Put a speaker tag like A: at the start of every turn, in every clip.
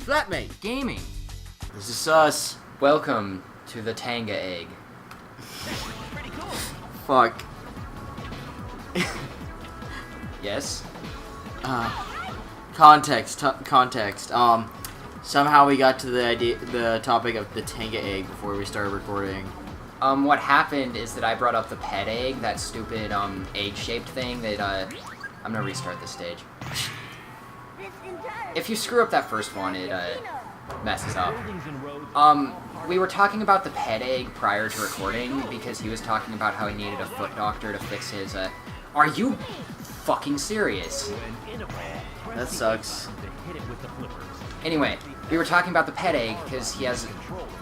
A: Flatmate.
B: Gaming.
A: This is us.
B: Welcome to the Tenga egg.
A: Fuck.
B: Yes?
A: Context. Somehow we got to the topic of the Tenga egg before we started recording.
B: What happened is that I brought up the pet egg, that stupid, egg-shaped thing that, I'm gonna restart this stage. If you screw up that first one, it, messes up. We were talking about the pet egg prior to recording because he was talking about how he needed a foot doctor to fix his, Are you fucking serious?
A: That sucks.
B: Anyway, we were talking about the pet egg because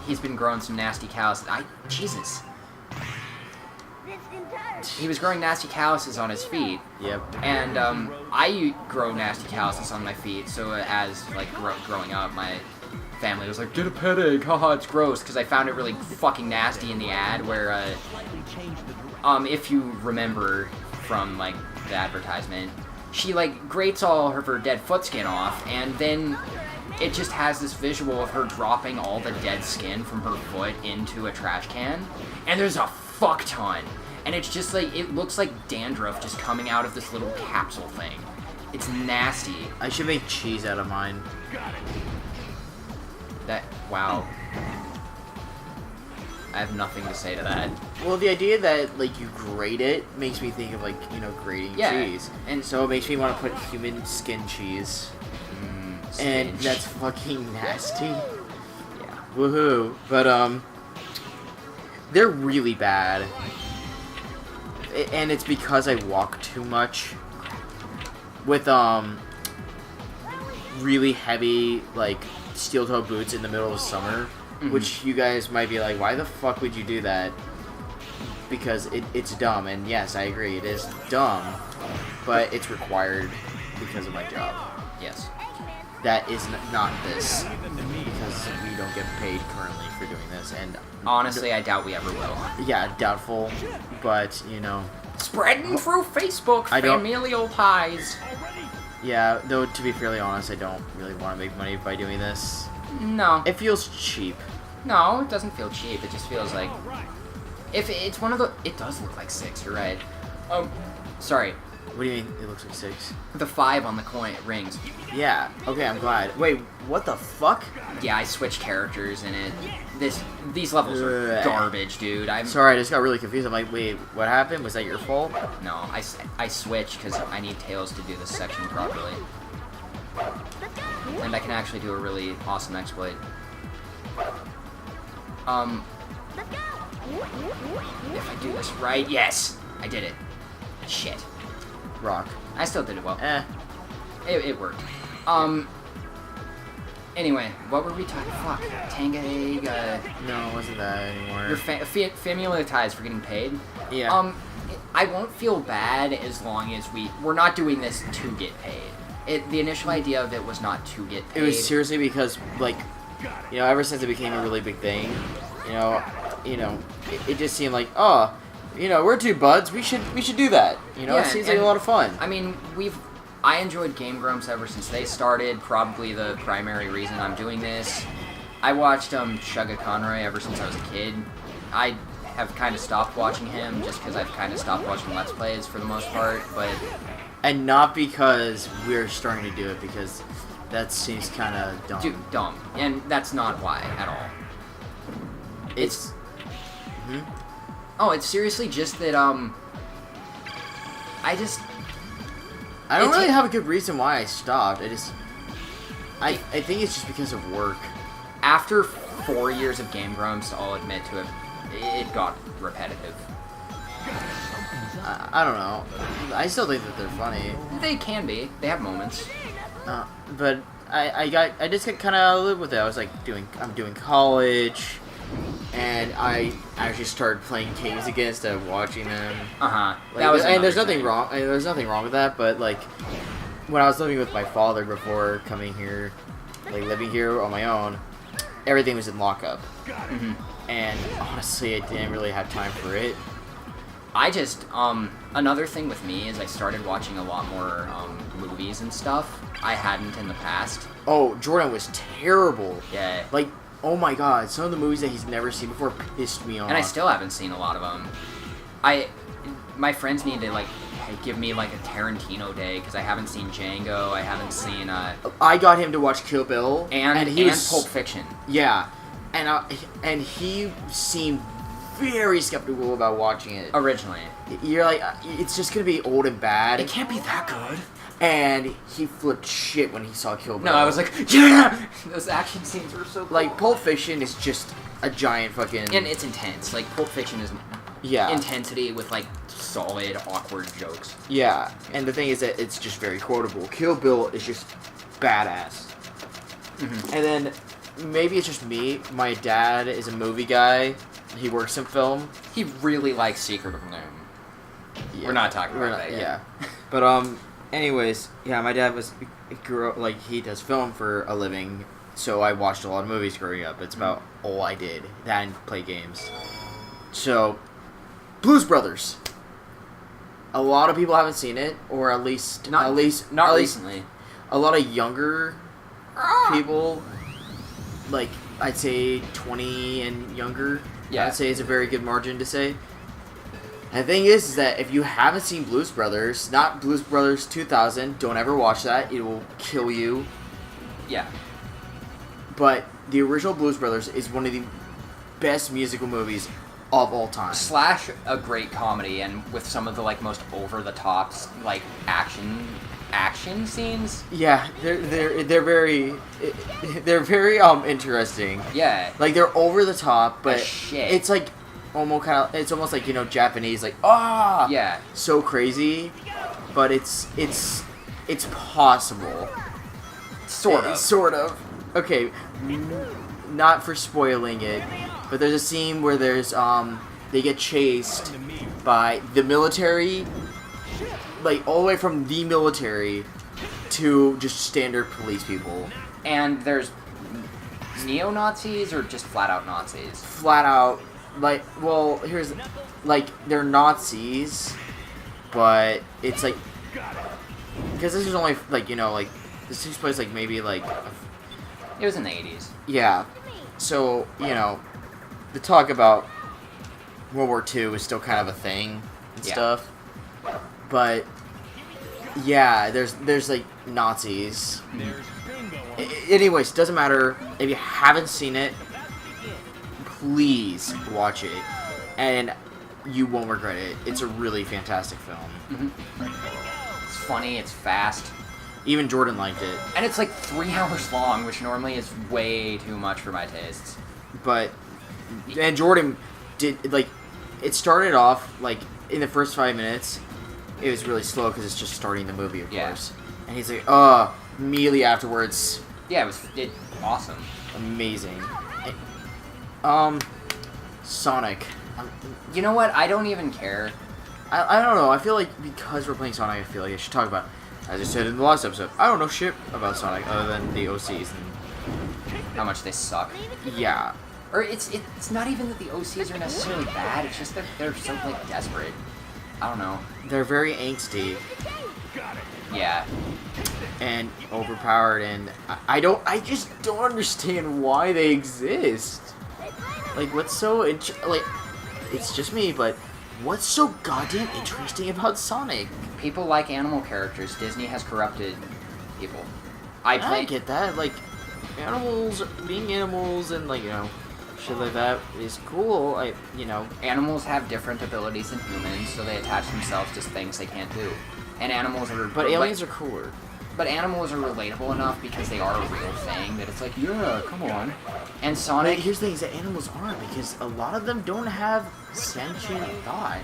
B: he's been growing some nasty cows. Jesus. He was growing nasty calluses on his feet.
A: Yep.
B: And I grow nasty calluses on my feet, so as like growing up, my family was like, "Get a pet egg, haha, it's gross," because I found it really fucking nasty in the ad where, if you remember from like the advertisement, she like grates all of her dead foot skin off, and then it just has this visual of her dropping all the dead skin from her foot into a trash can, and there's a fuck ton. And it's just like, it looks like dandruff just coming out of this little capsule thing. It's nasty.
A: I should make cheese out of mine.
B: Wow. I have nothing to say to that.
A: Well, the idea that, like, you grate it makes me think of, like, you know, grating cheese.
B: And
A: so it makes me want to put human skin cheese. And that's fucking nasty.
B: Yeah.
A: Woohoo. But, they're really bad. And it's because I walk too much with really heavy like steel toe boots in the middle of summer, which you guys might be like, why the fuck would you do that? Because it's dumb, and yes, I agree, it is dumb, but it's required because of my job.
B: Yes.
A: That is not this, because we don't get paid currently for doing this, and
B: honestly, I doubt we ever will.
A: Yeah, doubtful, but, you know.
B: Spreading through Facebook, familial ties.
A: Yeah, though, to be fairly honest, I don't really want to make money by doing this.
B: No.
A: It feels cheap.
B: No, it doesn't feel cheap, it just feels like... If it's one of the... It does look like 6, you're right. Sorry.
A: What do you mean, it looks like 6?
B: The 5 on the coin rings.
A: Yeah, okay, I'm glad. Wait, what the fuck?
B: Yeah, I switched characters in it. These levels are garbage, dude.
A: Sorry, I just got really confused. I'm like, wait, what happened? Was that your fault?
B: No, I switched because I need Tails to do this section properly. And I can actually do a really awesome exploit. If I do this right, yes! I did it. Shit.
A: Rock.
B: I still did it well. It worked. Anyway, what were we talking? Fuck. Tenga egg,
A: No, it wasn't that anymore.
B: Your familial ties for getting paid?
A: Yeah.
B: I won't feel bad as long as we're not doing this to get paid. The initial idea of it was not to get paid.
A: It was seriously because, like, you know, ever since it became a really big thing, you know, it just seemed like, oh, you know, we're two buds, we should do that. You know,
B: yeah,
A: it seems like a lot of fun.
B: I mean, I enjoyed Game Grumps ever since they started, probably the primary reason I'm doing this. I watched Shugga Conroy ever since I was a kid. I have kind of stopped watching him just because I've kind of stopped watching Let's Plays for the most part, but...
A: And not because we're starting to do it, because that seems kind of dumb.
B: Dude, dumb. And that's not why, at all. It's... Oh, it's seriously just that, I
A: don't really have a good reason why I stopped. I think it's just because of work.
B: After 4 years of Game Grumps, I'll admit to it, it got repetitive.
A: I don't know. I still think that they're funny.
B: They can be. They have moments.
A: But I just got kind of live with it. I was like I'm doing college, and I actually started playing games again instead of watching them.
B: There's
A: nothing wrong. There's nothing wrong with that. But like, when I was living with my father before coming here, like living here on my own, everything was in lockup. And honestly, I didn't really have time for it.
B: I just, another thing with me is I started watching a lot more, movies and stuff I hadn't in the past.
A: Oh, Jordan was terrible.
B: Yeah.
A: Like, oh my god, some of the movies that he's never seen before pissed me off.
B: And I still haven't seen a lot of them. My friends need to, like, give me, like, a Tarantino day, because I haven't seen Django, I haven't seen,
A: I got him to watch Kill Bill.
B: and
A: he was
B: Pulp Fiction.
A: Yeah. And he seemed very skeptical about watching it.
B: Originally.
A: You're like, it's just gonna be old and bad.
B: It can't be that good.
A: And he flipped shit when he saw Kill Bill.
B: No, I was like, yeah! Those action scenes were so cool.
A: Like, Pulp Fiction is just a giant fucking...
B: And it's intense. Like, Pulp Fiction is intensity with, like, solid, awkward jokes.
A: Yeah, and the thing is that it's just very quotable. Kill Bill is just badass. Mm-hmm. And then, maybe it's just me, my dad is a movie guy. He works in film.
B: He really likes Secret of Moon. Yeah. We're not talking about that yet.
A: Yeah. But, anyways, yeah, my dad he does film for a living, so I watched a lot of movies growing up. It's about all I did. That and play games. So, Blues Brothers. A lot of people haven't seen it, or at least
B: not recently.
A: A lot of younger people, like, I'd say 20 and younger.
B: Yeah.
A: I'd say it's a very good margin to say. And the thing is that if you haven't seen Blues Brothers, not Blues Brothers 2000, don't ever watch that. It will kill you.
B: Yeah.
A: But the original Blues Brothers is one of the best musical movies of all time.
B: Slash a great comedy, and with some of the, like, most over-the-top, like, action scenes.
A: Yeah, they're very interesting.
B: Yeah.
A: Like, they're over the top, but
B: shit.
A: It's like it's almost like, you know, Japanese, like, ah,
B: yeah,
A: so crazy, but it's possible. Sort of. Okay, not for spoiling it, but there's a scene where there's they get chased by the military, like all the way from the military to just standard police people.
B: And there's neo-Nazis or just flat-out Nazis?
A: Flat out, like, well, here's, like, they're Nazis, but it's like, because this is only, like, you know, like, this takes place, like, maybe, like,
B: it was in the 80s.
A: Yeah, so, you know, the talk about World War II is still kind of a thing and stuff, but, yeah, there's like, Nazis. Anyways, doesn't matter. If you haven't seen it, please watch it, and you won't regret it. It's a really fantastic film.
B: Mm-hmm. It's funny, it's fast.
A: Even Jordan liked it.
B: And it's like 3 hours long, which normally is way too much for my tastes.
A: But, and Jordan did, like, it started off, like, in the first 5 minutes, it was really slow because it's just starting the movie, of course. And he's like, immediately afterwards.
B: Yeah, it awesome.
A: Amazing. Sonic.
B: You know what? I don't even care.
A: I don't know. I feel like because we're playing Sonic, I feel like I should talk about, as I said in the last episode, I don't know shit about Sonic other than the OCs and
B: how much they suck.
A: Yeah.
B: Or it's not even that the OCs are necessarily bad. It's just that they're so, like, desperate. I don't know.
A: They're very angsty.
B: Yeah.
A: And overpowered, and I just don't understand why they exist. Like, what's so like, it's just me, but what's so goddamn interesting about Sonic?
B: People like animal characters. Disney has corrupted people.
A: I get that. Like, animals being animals and, like, you know, shit like that is cool.
B: Animals have different abilities than humans, so they attach themselves to things they can't do. And animals are...
A: But aliens are cooler.
B: But animals are relatable enough because they are a real thing that it's like, yeah, come on. And Sonic...
A: But here's the thing, is that animals aren't, because a lot of them don't have sentient thought.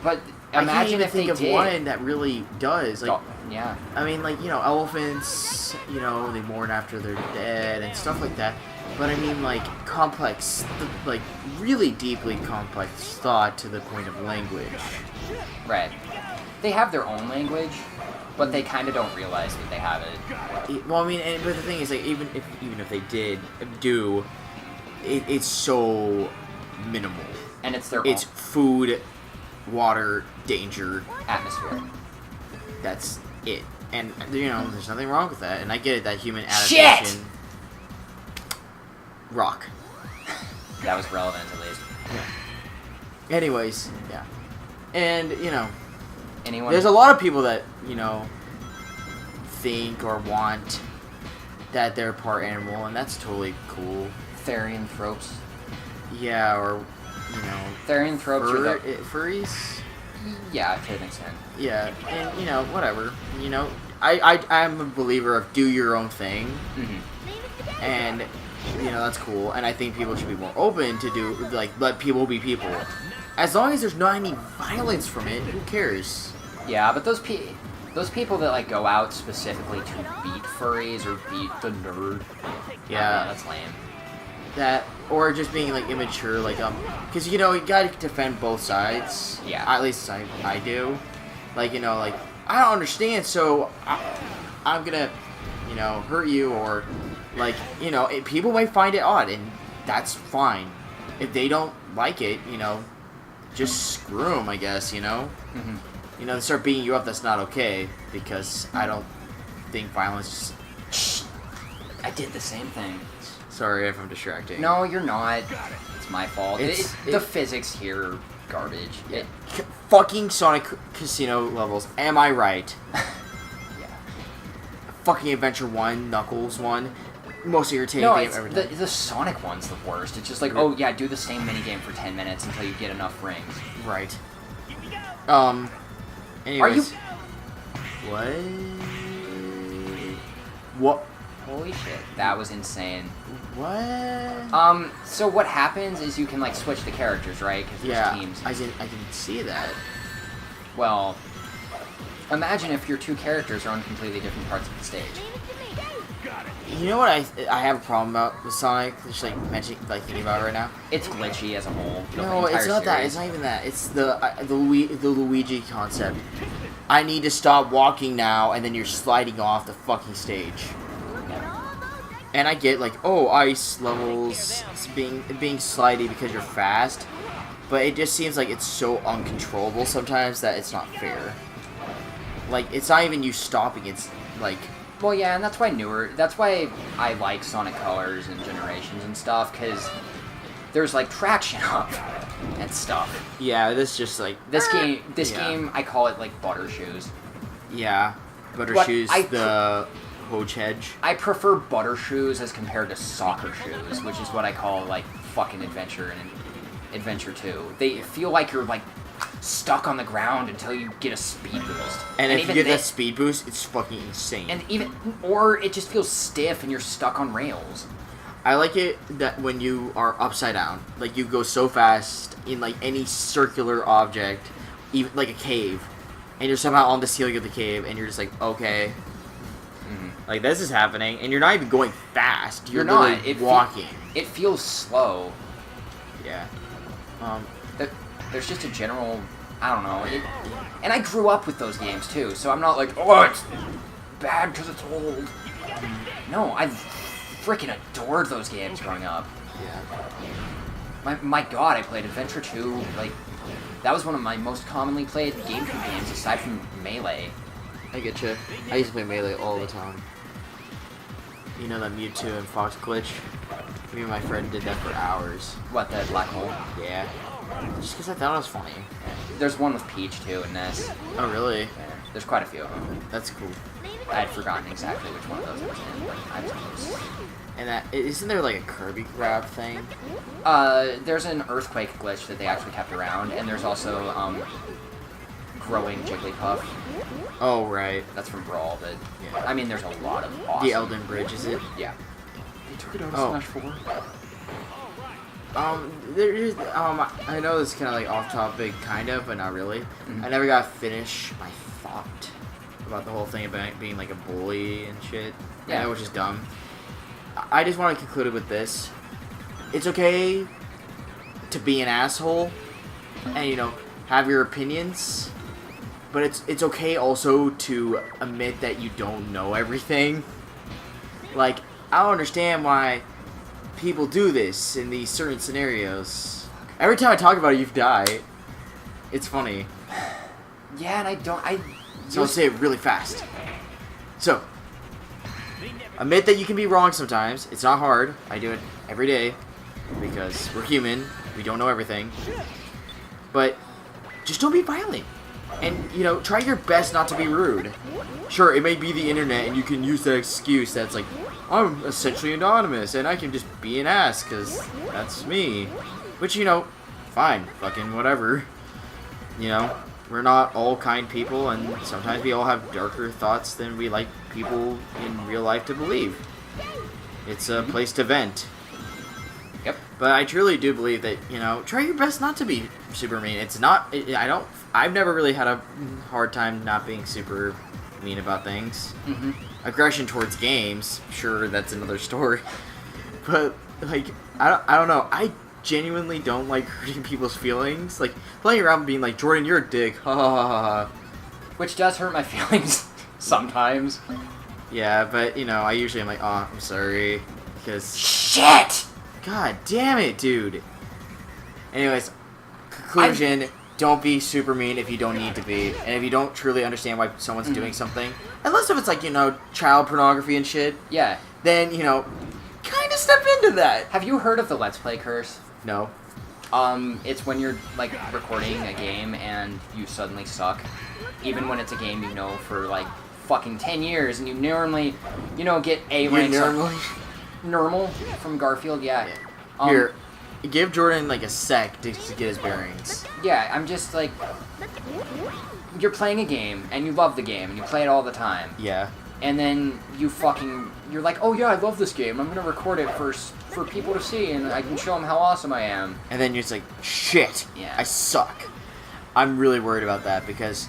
B: But
A: imagine if they did. I can't think of one that really does. Like,
B: yeah.
A: I mean, like, you know, elephants, you know, they mourn after they're dead and stuff like that. But I mean, like, complex, like, really deeply complex thought to the point of language.
B: Right. They have their own language, but they kind of don't realize that they have it.
A: Well, I mean, but the thing is, like, even if they did do, it's so minimal.
B: And it's their
A: It's food, water, danger.
B: Atmosphere.
A: That's it. And, there's nothing wrong with that. And I get it, that human adaptation...
B: Shit!
A: Rock.
B: That was relevant, at least.
A: Yeah. Anyways, yeah. And,
B: Anyone?
A: there's a lot of people that, think or want that they're part animal, and that's totally cool.
B: Therianthropes.
A: Yeah, or,
B: Therianthropes are the...
A: furries?
B: Yeah, to an extent.
A: Yeah, and, whatever. I'm a believer of do your own thing.
B: Mm-hmm.
A: And, that's cool. And I think people should be more open to let people be people. As long as there's not any violence from it, who cares?
B: Yeah, but those people that, go out specifically to beat furries or beat the nerd.
A: Yeah.
B: That's lame.
A: That, or just being, immature, because, you gotta defend both sides.
B: Yeah.
A: At least I do. I don't understand, so I'm gonna, hurt you, or, people might find it odd, and that's fine. If they don't like it, just screw them, I guess,
B: Mm-hmm.
A: They start beating you up, that's not okay, because I don't think violence just...
B: I did the same thing.
A: Sorry if I'm distracting.
B: No, you're not. It's my fault. The
A: It-
B: physics here are garbage.
A: Fucking Sonic Casino levels, am I right?
B: Yeah.
A: Fucking Adventure 1, Knuckles 1, most irritating
B: No,
A: game
B: it's
A: ever
B: the,
A: done.
B: the Sonic one's the worst. It's just do the same minigame for 10 minutes until you get enough rings.
A: Right. Anyways.
B: Are you...
A: What?
B: Holy shit, that was insane.
A: What?
B: So what happens is you can, switch the characters, right? Because there's
A: Yeah,
B: teams.
A: I didn't see that.
B: Well, imagine if your two characters are on completely different parts of the stage.
A: You know what I have a problem about with Sonic? Just thinking about it right now.
B: It's glitchy as a whole.
A: No, it's not that. It's not even that. It's the Luigi concept. I need to stop walking now, and then you're sliding off the fucking stage. And I get ice levels being slidey because you're fast, but it just seems like it's so uncontrollable sometimes that it's not fair. It's not even you stopping. It's
B: Well, yeah, and that's why I like Sonic Colors and Generations and stuff, because there's, traction up and stuff.
A: yeah, this just
B: This
A: yeah.
B: game, I call it, butter shoes.
A: Yeah, butter
B: What
A: shoes,
B: I
A: the Hoge Hedge.
B: I prefer butter shoes as compared to soccer shoes, which is what I call, fucking Adventure and Adventure 2. They feel like you're, stuck on the ground until you get a speed boost.
A: And if you get that speed boost, it's fucking insane.
B: Or it just feels stiff and you're stuck on rails.
A: I like it that when you are upside down, you go so fast in any circular object, even a cave, and you're somehow on the ceiling of the cave, and you're just okay.
B: Mm-hmm.
A: This is happening, and you're not even going fast. You're
B: not.
A: literally walking.
B: It feels slow.
A: Yeah.
B: There's just a general, I don't know. And I grew up with those games too, so I'm not it's bad because it's old. No, I freaking adored those games growing up.
A: Yeah.
B: My god, I played Adventure 2, that was one of my most commonly played GameCube games, aside from Melee.
A: I get you. I used to play Melee all the time. You know that Mewtwo and Fox glitch? Me and my friend did that for hours.
B: What, the black hole?
A: Yeah. Just because I thought it was funny.
B: There's one with Peach, too, in this.
A: Oh, really?
B: Yeah, there's quite a few of them.
A: That's cool.
B: I had forgotten exactly which one of those was in, but I was close.
A: And isn't there a Kirby grab thing?
B: There's an earthquake glitch that they actually kept around, and there's also, growing Jigglypuff.
A: Oh, right.
B: That's from Brawl, but,
A: Yeah.
B: I mean, there's a lot of awesome...
A: The Elden Bridge, is it?
B: Yeah. They took it out of
A: Oh.
B: Smash 4.
A: There is, I know this is kind of off topic, kind of, but not really.
B: Mm-hmm.
A: I never got to finish my thought about the whole thing about being a bully and shit.
B: Yeah.
A: Which is dumb. I just want to conclude it with this. It's okay to be an asshole and, have your opinions, but it's okay also to admit that you don't know everything. I don't understand why people do this in these certain scenarios. Every time I talk about it, you've died. It's funny.
B: Yeah, and
A: So I'll say it really fast. So, admit that you can be wrong sometimes. It's not hard. I do it every day because we're human. We don't know everything. But just don't be violent. And, you know, try your best not to be rude. Sure, it may be the internet and you can use that excuse that's like, I'm essentially anonymous and I can just be an ass because that's me. Which, you know, fine. Fucking whatever. You know, we're not all kind people and sometimes we all have darker thoughts than we like people in real life to believe. It's a place to vent.
B: Yep.
A: But I truly do believe that, you know, try your best not to be super mean. It's not, I've never really had a hard time not being super mean about things.
B: Mm-hmm.
A: Aggression towards games, sure, that's another story. But, like, I don't know. I genuinely don't like hurting people's feelings. Like, playing around being like, Jordan, you're a dick. Ha ha ha ha.
B: Which does hurt my feelings sometimes.
A: Yeah, but, you know, I usually am like, oh, I'm sorry. Because...
B: Shit!
A: God damn it, dude. Anyways, conclusion, don't be super mean if you don't need to be. And if you don't truly understand why someone's doing something, unless if it's like, you know, child pornography and shit,
B: Yeah.
A: then, you know, kind of step into that.
B: Have you heard of the Let's Play curse?
A: No.
B: It's when you're, like, recording a game and you suddenly suck. Even when it's a game you know for, like, fucking 10 years and you normally, you know, get A ranks. Normal from Garfield, yeah.
A: Here, give Jordan like a sec to get his bearings.
B: Yeah, I'm just like, you're playing a game and you love the game and you play it all the time.
A: Yeah.
B: And then you're like, oh yeah, I love this game. I'm gonna record it for people to see and I can show them how awesome I am.
A: And then you're just like, shit,
B: Yeah.
A: I suck. I'm really worried about that because,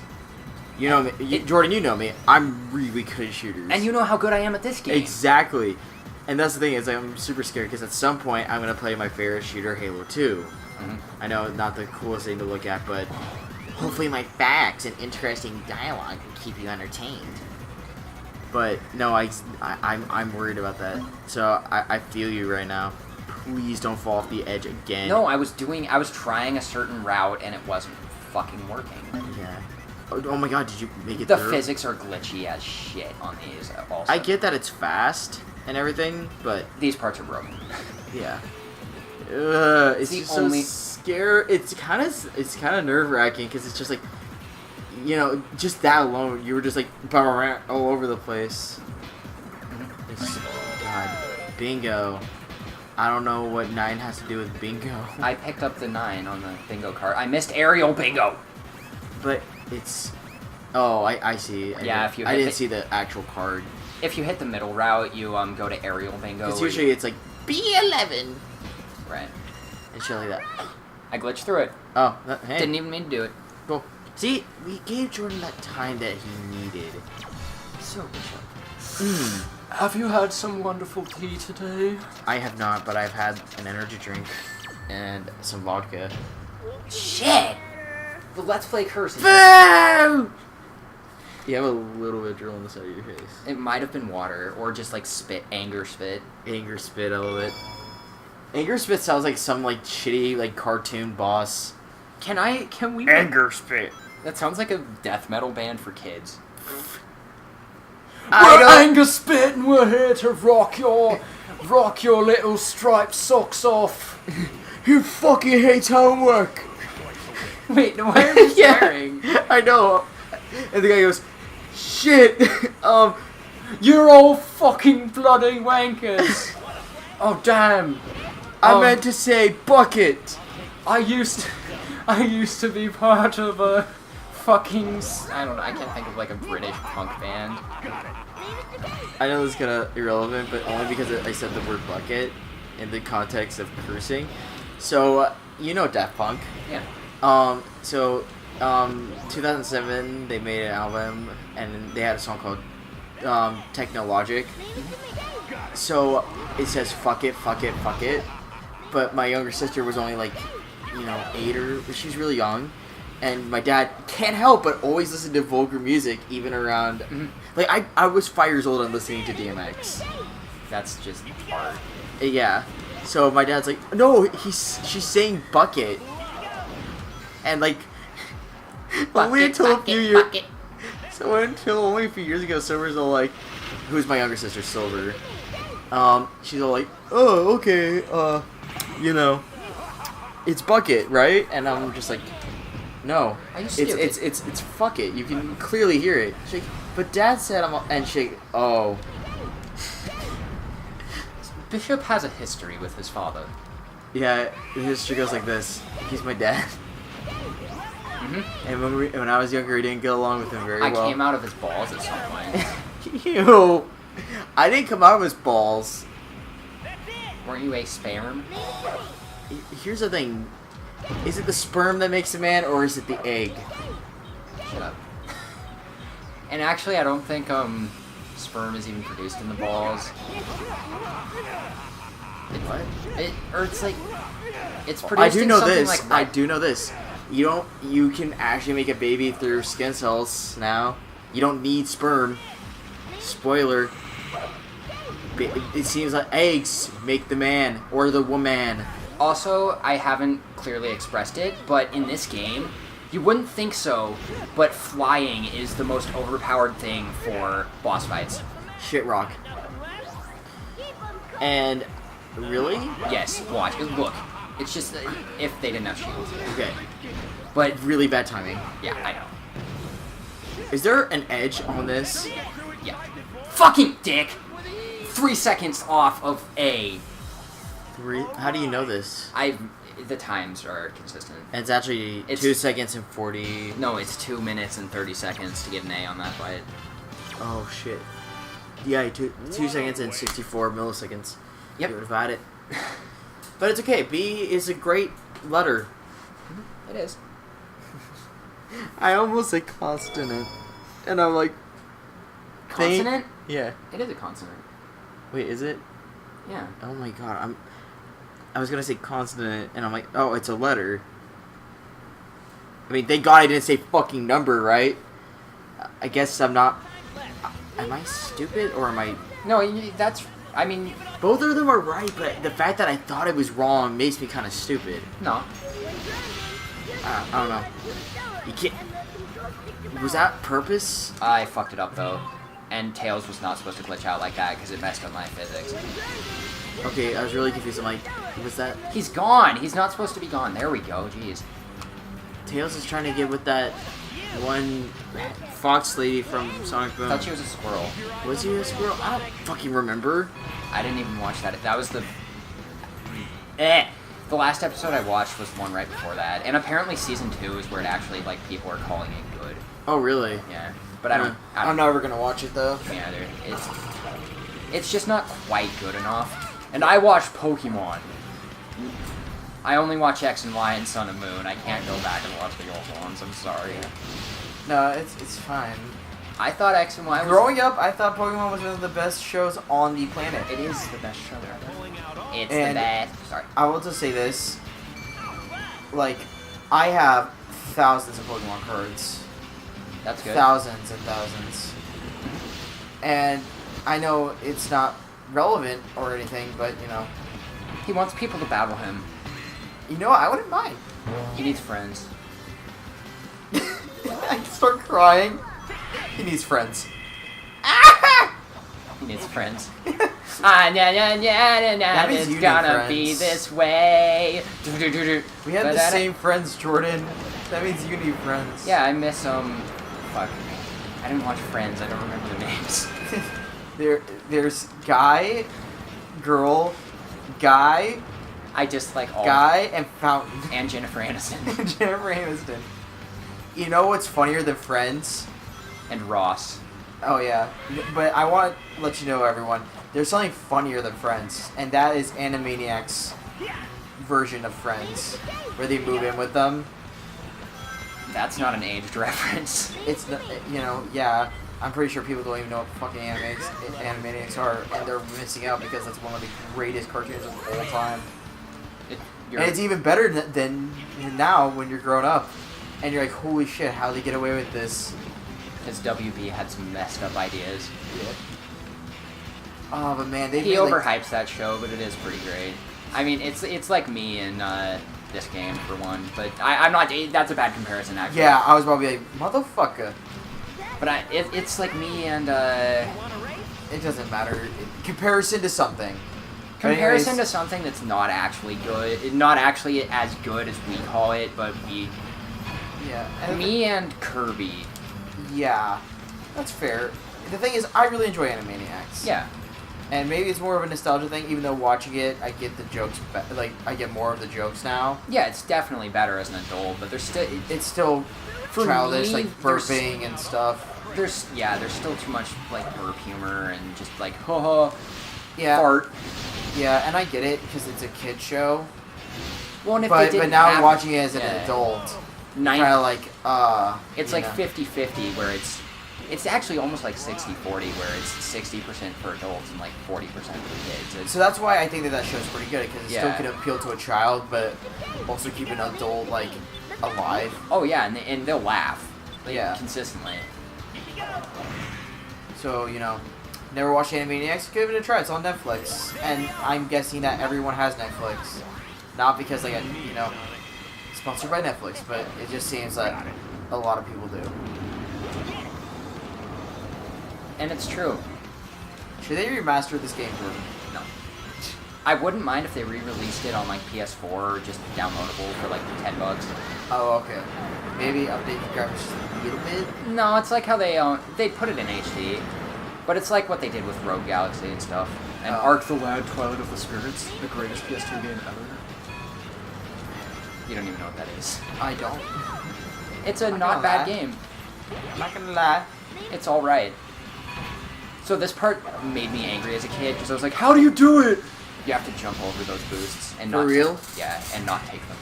A: you know, Jordan, you know me. I'm really good at shooters.
B: And you know how good I am at this game.
A: Exactly. And that's the thing is, like, I'm super scared because at some point I'm gonna play my favorite shooter, Halo 2. I know, not the coolest thing to look at, but hopefully my facts and interesting dialogue can keep you entertained. But no, I'm worried about that. So I feel you right now. Please don't fall off the edge again.
B: No, I was trying a certain route and it wasn't fucking working.
A: Yeah. Oh my god, did you make it
B: The
A: through?
B: physics are glitchy as shit on these also.
A: I get that it's fast and everything, but
B: These parts are broken.
A: yeah. It's
B: the
A: just
B: only-
A: so scary. It's kind of nerve-wracking because it's just like, you know, just that alone, you were just like all over the place. God, bingo. I don't know what 9 has to do with bingo.
B: I picked up the 9 on the bingo card. I missed aerial bingo.
A: But it's... Oh, I see.
B: Yeah, if you
A: I
B: hit
A: didn't
B: the-
A: see the actual card.
B: If you hit the middle route, you go to aerial bingo.
A: Because usually it's like B11
B: Right.
A: and shit like that.
B: I glitched through it.
A: Oh, hey.
B: Didn't even mean to do it.
A: Cool. See, we gave Jordan that time that he needed. So good.
B: Have you had some wonderful tea today?
A: I have not, but I've had an energy drink and some vodka.
B: Shit! The Let's Play curse is...
A: Boo! You have a little bit of drill on the side of your face.
B: It might have been water, or just like spit, anger spit.
A: Anger spit, I love it. Anger spit sounds like some like shitty like cartoon boss.
B: Can we...
A: Anger spit.
B: That sounds like a death metal band for kids.
A: I don't-
B: Anger spit and we're here to rock your little striped socks off.
A: Who fucking hates homework?
B: Wait, no, why are you swearing?
A: I know. And the guy goes, shit.
B: You're all fucking bloody wankers. Oh damn.
A: I meant to say bucket.
B: I used to be part of a fucking... I don't know, I can't think of like a British punk band.
A: I know this is kind of irrelevant, but only because I said the word bucket in the context of cursing. So, you know Daft Punk.
B: Yeah.
A: 2007, they made an album, and they had a song called Technologic. So, it says, fuck it, fuck it, fuck it. But my younger sister was only like, 8 or... She's really young. And my dad can't help but always listen to vulgar music, even around... Like, I was 5 years old and listening to DMX.
B: That's just hard.
A: Yeah. So my dad's like, no, she's saying bucket. And like, Only
B: Bucket,
A: until a
B: bucket,
A: few years.
B: bucket.
A: So until only a few years ago, Silver's all like, who's my younger sister, Silver. She's all like, oh, okay, you know, it's Bucket, right? And I'm just like, no,
B: Are you
A: it's
B: stupid?
A: it's fuck it. You can clearly hear it. She's like, but Dad said and she, oh,
B: Bishop has a history with his father.
A: yeah. The history goes like this. He's my dad.
B: Mm-hmm.
A: And when I was younger, I didn't get along with him very
B: I
A: well.
B: came out of his balls at some point.
A: Ew. I didn't come out of his balls.
B: Weren't you a sperm?
A: Here's the thing. Is it the sperm that makes a man, or is it the egg?
B: Shut up. And actually, I don't think sperm is even produced in the balls.
A: What?
B: Or it's like it's
A: I
B: produced
A: do
B: in
A: know
B: something
A: this.
B: like
A: I do know this. You can actually make a baby through skin cells now. You don't need sperm. Spoiler. It seems like eggs make the man or the woman.
B: Also, I haven't clearly expressed it, but in this game, you wouldn't think so, but flying is the most overpowered thing for boss fights.
A: Shit rock. And really?
B: Yes, watch. Look, it's just that if they didn't have shields.
A: Okay.
B: But,
A: Really bad timing.
B: yeah, I know.
A: Is there an edge on this?
B: Yeah. Fucking dick! 3 seconds off of A.
A: How do you know this?
B: The times are consistent.
A: And it's actually
B: It's-
A: 2 seconds and 40.
B: No, it's 2 minutes and 30 seconds to get an A on that fight.
A: Oh shit. Yeah, 2 seconds and 64 milliseconds.
B: Yep.
A: You would have had it. But it's okay. B is a great letter.
B: It is.
A: I almost said consonant. And I'm like...
B: Consonant?
A: Yeah.
B: It is a consonant.
A: Wait, is it?
B: Yeah.
A: Oh my god, I was gonna say consonant, and I'm like, oh, it's a letter. I mean, thank God I didn't say fucking number, right? I guess I'm not... Am I stupid, or am I...
B: No, that's... I mean,
A: Both of them are right, but the fact that I thought it was wrong makes me kind of stupid.
B: no.
A: I don't know. You can't... Was that purpose?
B: I fucked it up, though. And Tails was not supposed to glitch out like that because it messed up my physics.
A: Okay, I was really confused. I'm like, was that...
B: He's gone! He's not supposed to be gone. There we go, jeez.
A: Tails is trying to get with that one fox lady from Sonic
B: I
A: Boom.
B: thought she was a squirrel.
A: Was he a squirrel? I don't fucking remember.
B: I didn't even watch that. That was the... The last episode I watched was the one right before that. And apparently Season 2 is where it actually, like, people are calling it good.
A: Oh, really?
B: Yeah. But I don't...
A: I'm never gonna watch it, though.
B: Me either. It's just not quite good enough. And I watch Pokemon. I only watch X and Y and Sun and Moon. I can't go back and watch the old ones. I'm sorry.
A: No, it's fine.
B: I thought X and Y was...
A: Growing up, I thought Pokemon was one of the best shows on the planet.
B: It is the best show ever. It's
A: And-
B: the best. Sorry.
A: I will just say this. Like, I have thousands of Pokemon cards.
B: That's good.
A: Thousands and thousands. And I know it's not relevant or anything, but, you know.
B: He wants people to battle him.
A: You know, I wouldn't mind.
B: He needs friends.
A: I start crying. He needs friends.
B: He needs friends. Ah, nah, nah, nah, nah, nah,
A: means
B: it's
A: you need
B: gonna be
A: friends.
B: this way.
A: We have the same friends, Jordan. That means you need friends.
B: Yeah, I miss, fuck. I didn't watch Friends, I don't remember the names.
A: There's guy, girl, guy,
B: I just like all...
A: guy, and Fountain.
B: And Jennifer Aniston.
A: Jennifer Aniston. You know what's funnier than Friends?
B: And Ross.
A: Oh yeah, but I want to let you know, everyone, there's something funnier than Friends, and that is Animaniacs' version of Friends, where they move in with them.
B: That's not an aged reference.
A: It's the, you know, yeah, I'm pretty sure people don't even know what fucking Animaniacs are, and they're missing out because that's one of the greatest cartoons of all time. And it's even better than now when you're grown up, and you're like, holy shit, how they get away with this?
B: Because WB had some messed up ideas.
A: Yeah. Oh, but man, they
B: He overhypes that show, but it is pretty great. I mean, it's like me and this game for one. But I'm not. That's a bad comparison, actually.
A: Yeah, I was probably like, motherfucker.
B: But it's like me and
A: It doesn't matter. Comparison to something.
B: comparison to something that's not actually good, not actually as good as we call it, but me and Kirby.
A: Yeah, that's fair. The thing is, I really enjoy Animaniacs.
B: Yeah.
A: And maybe it's more of a nostalgia thing, even though watching it, I get the jokes, I get more of the jokes now.
B: Yeah, it's definitely better as an adult, but there's still...
A: It's still childish,
B: me,
A: like burping and stuff.
B: There's still too much, like, burp humor and just, like, haha,
A: Yeah.
B: fart.
A: Yeah, and I get it, because it's a kid show.
B: Well, and if
A: But,
B: they didn't
A: but now
B: have,
A: watching it as an adult, kind of like,
B: it's like 50-50, where it's actually almost like 60-40, where it's 60% for adults and like 40% for kids.
A: So that's why I think that show's pretty good, because it
B: Yeah.
A: still can appeal to a child, but also keep an adult, like, alive.
B: Oh yeah, and they'll laugh. Like,
A: Yeah.
B: consistently.
A: So, never watched Animaniacs? Give it a try. It's on Netflix. And I'm guessing that everyone has Netflix. Not because, like, sponsored by Netflix, but it just seems like a lot of people do.
B: And it's true.
A: Should they remaster this game, Jordan?
B: No. I wouldn't mind if they re-released it on like PS4 or just downloadable for like $10.
A: Oh, okay. Maybe update the graphics just a little bit?
B: No, it's like how they put it in HD, but it's like what they did with Rogue Galaxy and stuff. And
A: Ark
B: the Lad Twilight of the Spirits, the greatest PS2 game ever. You don't even know what that is.
A: I don't.
B: It's a
A: I'm
B: not
A: not
B: bad
A: gonna lie.
B: game.
A: I'm not gonna lie.
B: It's alright. So this part made me angry as a kid, because I was like, how do you do it? You have to jump over those boosts and not...
A: For real?
B: Yeah, and not take them.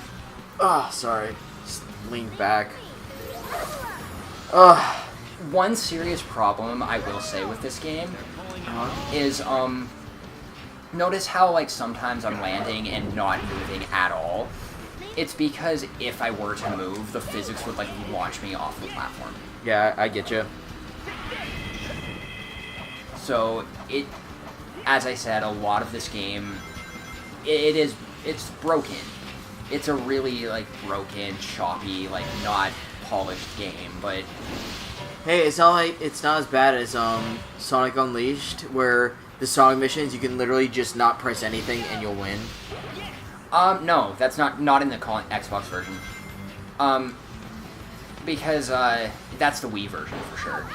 A: Oh, sorry. Just lean back. Ugh.
B: One serious problem I will say with this game is, notice how, like, sometimes I'm landing and not moving at all? It's because if I were to move, the physics would, like, launch me off the platform.
A: Yeah, I get you.
B: So, as I said, a lot of this game, it's broken. It's a really, like, broken, choppy, like, not polished game, but...
A: Hey, it's not as bad as Sonic Unleashed, where the Sonic missions you can literally just not press anything and you'll win.
B: No, that's not in the Xbox version. Because that's the Wii version for sure.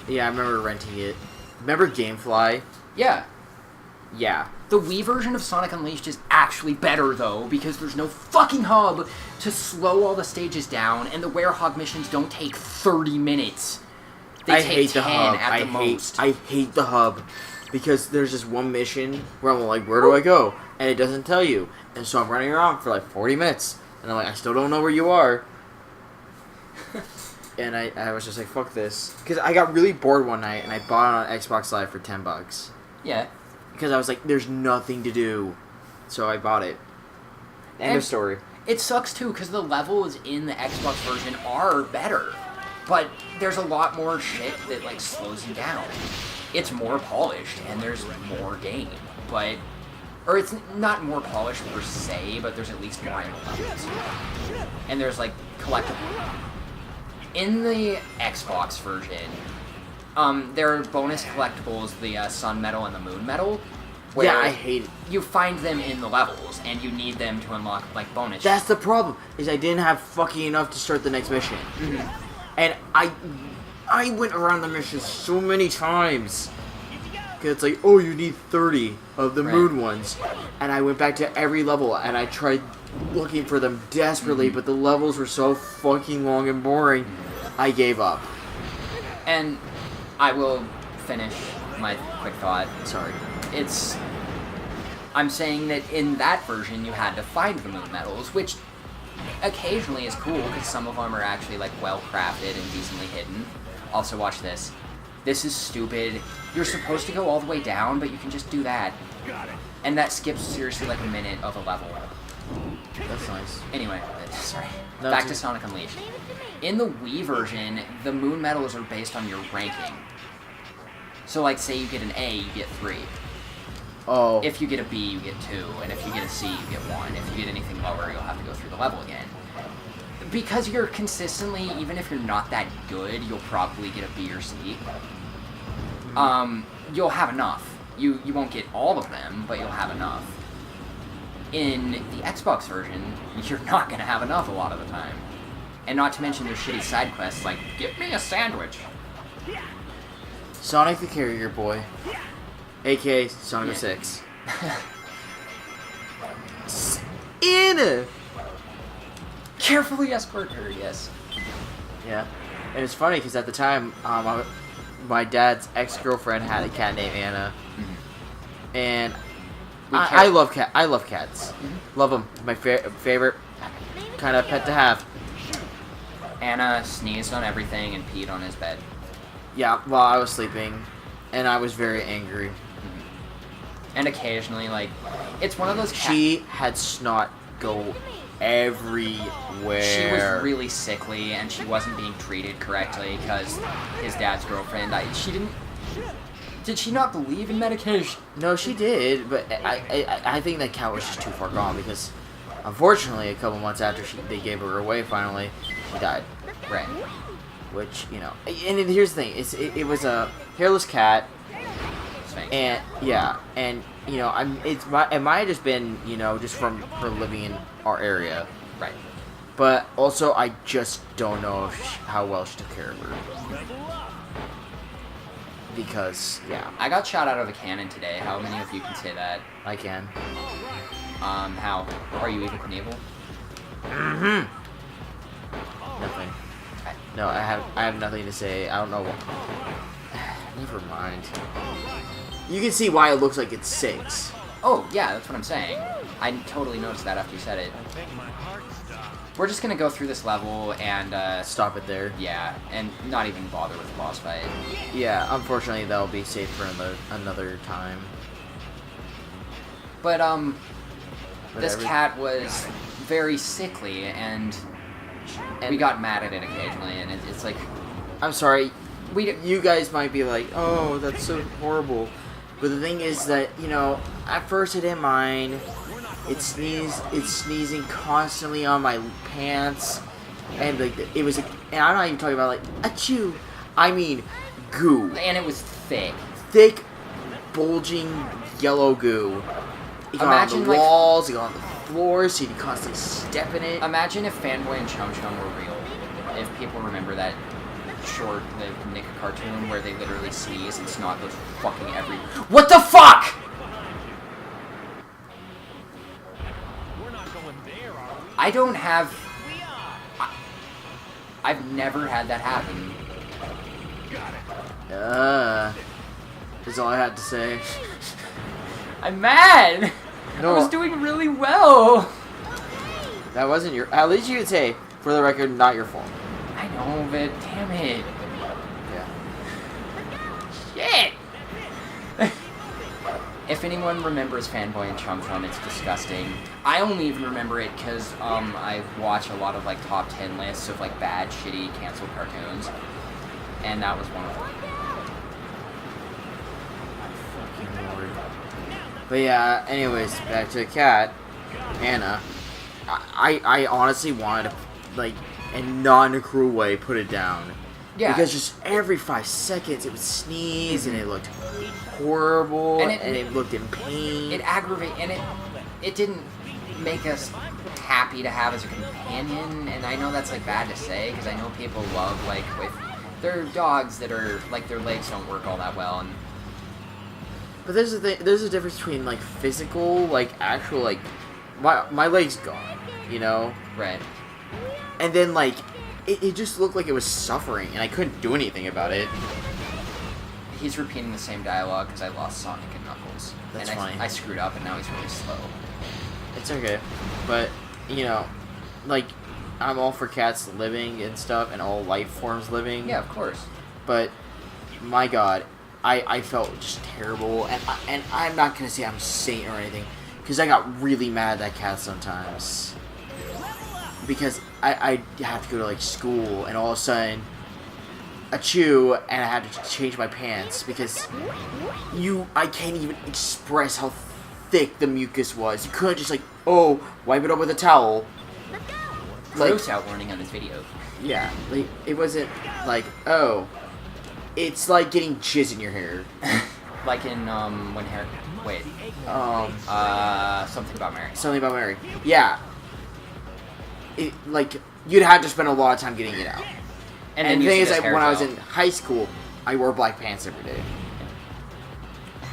A: Yeah, I remember renting it. Remember GameFly?
B: Yeah.
A: Yeah.
B: The Wii version of Sonic Unleashed is actually better, though, because there's no fucking hub to slow all the stages down, and the Werehog missions don't take 30 minutes. They take 10 at the most.
A: I hate the hub, because there's this one mission where I'm like, where do I go? And it doesn't tell you. And so I'm running around for like 40 minutes, and I'm like, I still don't know where you are. And I was just like, fuck this. Because I got really bored one night, and I bought it on Xbox Live for $10.
B: Yeah.
A: Because I was like, there's nothing to do. So I bought it. End of story.
B: It sucks, too, because the levels in the Xbox version are better. But there's a lot more shit that, like, slows you down. It's more polished, and there's more game. But... Or it's not more polished per se, but there's at least more in the levels. And there's, like, collectible... In the Xbox version, there are bonus collectibles, the Sun Medal and the Moon Medal. Where
A: Yeah, I hate it.
B: You find them in the levels, and you need them to unlock, like, bonus.
A: That's the problem, is I didn't have fucking enough to start the next mission.
B: Mm-hmm.
A: And I went around the mission so many times. Because it's like, oh, you need 30 of the moon ones. And I went back to every level, and I tried looking for them desperately, but the levels were so fucking long and boring, I gave up.
B: And I will finish my quick thought.
A: Sorry.
B: I'm saying that in that version you had to find the moon medals, which occasionally is cool because some of them are actually, like, well crafted and decently hidden. Also, watch this. This is stupid. You're supposed to go all the way down, but you can just do that.
C: Got it.
B: And that skips seriously like a minute of a level.
A: That's nice.
B: Anyway, sorry.
A: No,
B: Back to Sonic Unleashed. In the Wii version, the moon medals are based on your ranking. So, like, say you get an A, you get 3.
A: Oh.
B: If you get a B, you get 2, and if you get a C, you get 1. If you get anything lower, you'll have to go through the level again. Because you're consistently, even if you're not that good, you'll probably get a B or C. You'll have enough. You won't get all of them, but you'll have enough. In the Xbox version, you're not going to have enough a lot of the time. And not to mention their shitty side quests like, get me a sandwich.
A: Sonic the Carrier Boy. A.K.A. Sonic 06. Anna!
B: Carefully escort her, yes.
A: Yeah. And it's funny because at the time, my dad's ex-girlfriend had a cat named Anna. Mm-hmm. And I love cats. Mm-hmm. Love them. My favorite kind of pet to have.
B: Anna sneezed on everything and peed on his bed.
A: Yeah, while I was sleeping. And I was very angry.
B: Mm-hmm. And occasionally, like, it's one of those
A: She had snot go everywhere.
B: She was really sickly, and she wasn't being treated correctly because his dad's girlfriend. She didn't. Did she not believe in medication?
A: No, she did, but I think that cat was just too far gone because, unfortunately, a couple months after they gave her away, finally, she died.
B: Right.
A: Which, you know, and here's the thing: it was a hairless cat, and yeah, and you know, it might have just been, you know, just from her living in our area,
B: right?
A: But also, I just don't know how well she took care of her. Because, yeah.
B: I got shot out of a cannon today. How many of you can say that?
A: I can.
B: How? Are you Evel Knievel?
A: Mm-hmm. Nothing. No, I have nothing to say. I don't know what. Never mind. You can see why it looks like it's 6.
B: Oh, yeah, that's what I'm saying. I totally noticed that after you said it. We're just gonna go through this level and,
A: stop it there.
B: Yeah, and not even bother with the boss fight.
A: Yeah, unfortunately that'll be saved for another time.
B: But, this cat was very sickly, and we got mad at it occasionally, and it's like...
A: I'm sorry, you guys might be like, oh, that's so horrible. But the thing is that, you know, at first I didn't mind. It's sneezing constantly on my pants, and like it was, and I'm not even talking about like achoo. I mean, goo.
B: And it was thick,
A: bulging yellow goo. It got on the walls, it got on the floor, so you'd constantly step in it.
B: Imagine if Fanboy and Chum Chum were real. If people remember that short-lived Nick cartoon where they literally sneeze and snot goes fucking everywhere. What the fuck? I don't have... I've never had that happen.
A: That's all I had to say.
B: I'm mad!
A: No.
B: I was doing really well!
A: That wasn't your... At least you could say, for the record, not your fault.
B: I know, but damn it.
A: Yeah.
B: Shit! If anyone remembers Fanboy and Chum Chum, it's disgusting. I only even remember it because I watch a lot of like top 10 lists of like bad, shitty, canceled cartoons, and that was one of them.
A: Fucking Lord. But yeah, anyways, back to the cat, Anna. I honestly wanted to, like, in non-cruel way, put it down.
B: Yeah.
A: Because just every 5 seconds it would sneeze and it looked horrible and it looked in pain.
B: It aggravated, and it didn't make us happy to have as a companion, and I know that's like bad to say because I know people love like with their dogs that are like their legs don't work all that well, and
A: but there's a difference between like physical, like actual, like my leg's gone, you know,
B: right,
A: and then like it just looked like it was suffering and I couldn't do anything about it.
B: He's repeating the same dialogue because I lost Sonic and Knuckles.
A: That's
B: and
A: funny.
B: I screwed up and now he's really slow.
A: It's okay. But, you know, like, I'm all for cats living and stuff and all life forms living.
B: Yeah, of course.
A: But, my God, I felt just terrible. And I'm not going to say I'm a saint or anything. Because I got really mad at that cat sometimes. Because I have to go to, like, school and all of a sudden a chew, and I had to change my pants because I can't even express how thick the mucus was. You couldn't just like, oh, wipe it up with a towel.
B: Gross out warning on this video.
A: Yeah, like, it wasn't like, oh, it's like getting jizz in your hair.
B: Like in, when hair... Wait. Something About Mary.
A: Something About Mary. Yeah. It, like, you'd have to spend a lot of time getting it out. And the thing is, like, when I was in high school, I wore black pants every day.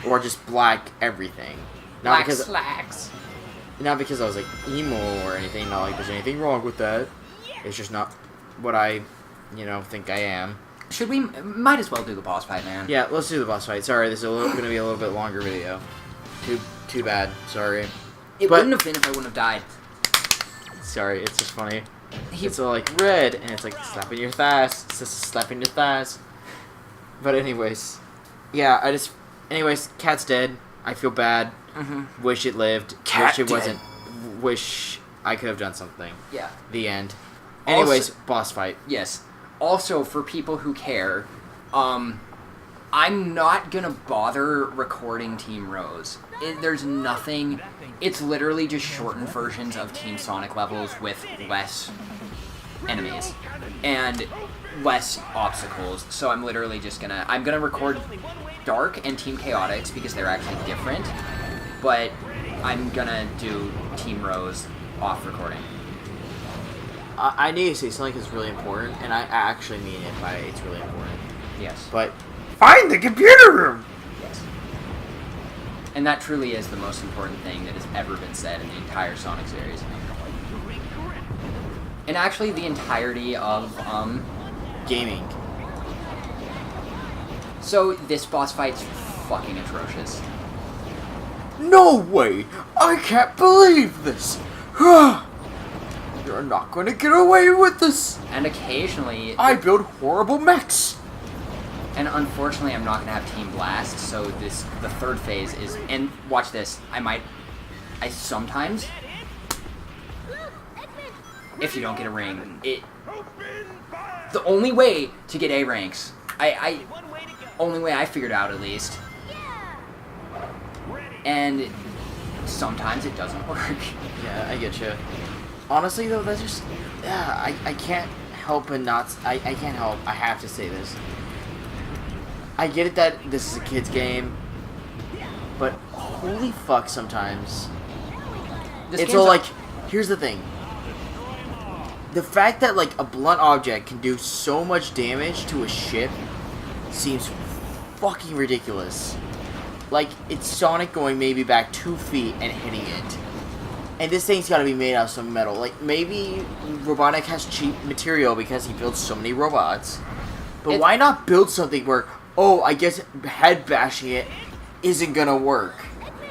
A: Or just black everything.
B: Black slacks.
A: Not because I was, like, emo or anything. Not like there's anything wrong with that. It's just not what I, think I am.
B: Should we... Might as well do the boss fight, man.
A: Yeah, let's do the boss fight. Sorry, this is going to be a little bit longer video. Too bad. Sorry.
B: It wouldn't have been if I wouldn't have died.
A: Sorry, it's just funny. It's all like red, and it's like slapping your thighs. It's just slapping your thighs. But anyways, yeah, anyways, cat's dead. I feel bad.
B: Mm-hmm.
A: Wish it lived.
B: Cat
A: wish it
B: dead.
A: wasn't. Wish I could have done something.
B: Yeah.
A: The end. Anyways,
B: Also,
A: boss fight.
B: Yes. Also, for people who care, I'm not gonna bother recording Team Rose. There's nothing... It's literally just shortened versions of Team Sonic levels with less enemies and less obstacles. So I'm literally just gonna... I'm gonna record Dark and Team Chaotix because they're actually different. But I'm gonna do Team Rose off recording.
A: I need to say something that's really important, and I actually mean it by it's really important.
B: Yes.
A: But find the computer room!
B: Yes. And that truly is the most important thing that has ever been said in the entire Sonic series. And actually the entirety of,
A: Gaming.
B: So this boss fight's fucking atrocious.
A: No way! I can't believe this! You're not going to get away with this!
B: And occasionally...
A: I build horrible mechs!
B: And unfortunately, I'm not going to have Team Blast, so the third phase is... And watch this. I sometimes... If you don't get a ring, the only way to get A ranks, only way I figured out at least, and sometimes it doesn't work.
A: Yeah, I get you. Honestly, though, that's just... Yeah, I can't help but not... I can't help. I have to say this. I get it that this is a kid's game, but holy fuck sometimes. It's all like... Here's the thing. The fact that, like, a blunt object can do so much damage to a ship seems fucking ridiculous. Like, it's Sonic going maybe back 2 feet and hitting it. And this thing's gotta be made out of some metal. Like, maybe Robotnik has cheap material because he builds so many robots. But why not build something where, oh, I guess head bashing it isn't gonna work?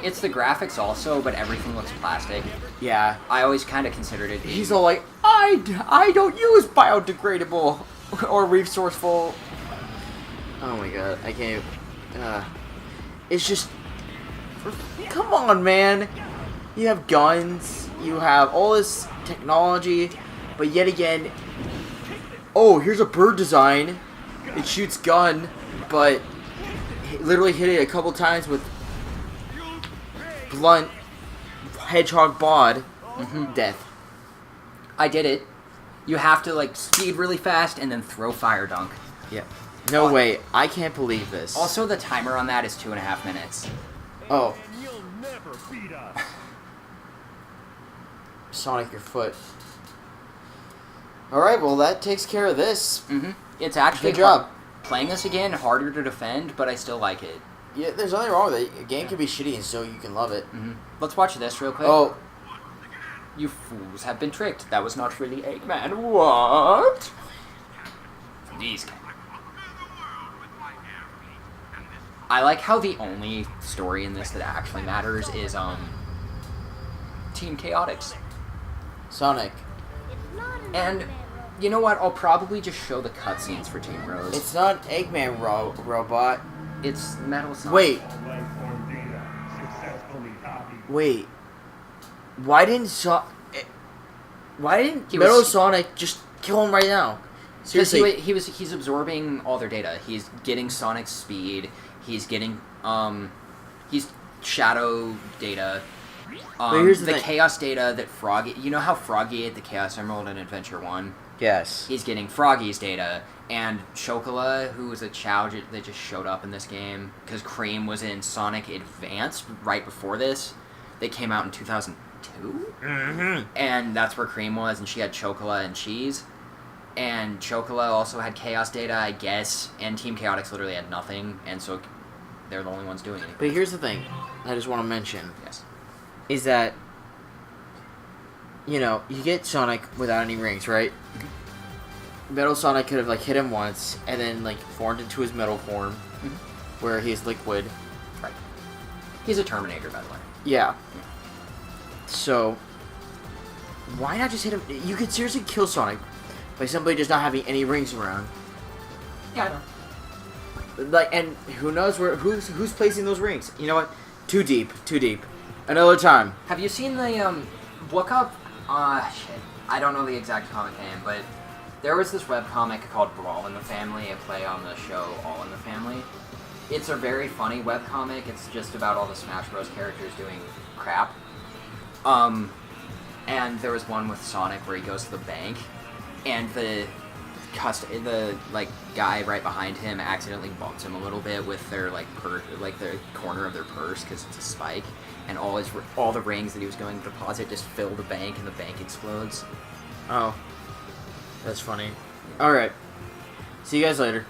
B: It's the graphics also, but everything looks plastic.
A: Yeah.
B: I always kind of considered it...
A: He's all like, I don't use biodegradable or resourceful. Oh my god, I can't... it's just... Come on, man. You have guns, you have all this technology, but yet again... Oh, here's a bird design. It shoots gun, but literally hit it a couple times with blunt hedgehog bod. Death.
B: I did it. You have to, like, speed really fast and then throw fire dunk.
A: Yeah. No way. I can't believe this.
B: Also, the timer on that is 2.5 minutes.
A: Oh. Sonic your foot. Alright, well that takes care of this.
B: It's actually...
A: Good job.
B: Playing this again, harder to defend, but I still like it.
A: Yeah, there's nothing wrong with it. A game can be shitty and so you can love it.
B: Let's watch this real quick.
A: Oh.
B: You fools have been tricked. That was not really Eggman. What? These guys. I like how the only story in this that actually matters is, Team Chaotix.
A: Sonic.
B: And, you know what? I'll probably just show the cutscenes for Team Rose.
A: It's not Eggman robot.
B: It's Metal Sonic.
A: Wait. Wait. Why didn't Metal Sonic just kill him right now? Seriously,
B: he's absorbing all their data. He's getting Sonic's speed. He's getting he's shadow data.
A: But here's the
B: the
A: thing.
B: chaos data that Froggy. You know how Froggy ate the Chaos Emerald in Adventure 1?
A: yes.
B: He's getting Froggy's data, and Chocola, who was a Chow that just showed up in this game, because Cream was in Sonic Advance right before this. They came out in 2002?
A: Mm-hmm.
B: And that's where Cream was, and she had Chocola and Cheese. And Chocola also had Chaos data, I guess, and Team Chaotix literally had nothing, and so they're the only ones doing it.
A: But here's the thing I just want to mention.
B: Yes.
A: Is that, you know, you get Sonic without any rings, right? Metal Sonic could have, like, hit him once, and then, like, formed into his metal form, where he's liquid.
B: Right. He's a Terminator, by the way.
A: Yeah. So, why not just hit him? You could seriously kill Sonic by somebody just not having any rings around.
B: Yeah, I know.
A: Like, and who knows who's placing those rings? You know what? Too deep. Another time.
B: Have you seen the, look up, shit, I don't know the exact comic name, but there was this webcomic called Brawl in the Family, a play on the show All in the Family. It's a very funny webcomic. It's just about all the Smash Bros. Characters doing crap. And there was one with Sonic where he goes to the bank, and the guy right behind him accidentally bumps him a little bit with their the corner of their purse because it's a spike, and all the rings that he was going to deposit just fill the bank, and the bank explodes.
A: Oh, that's funny. All right. See you guys later.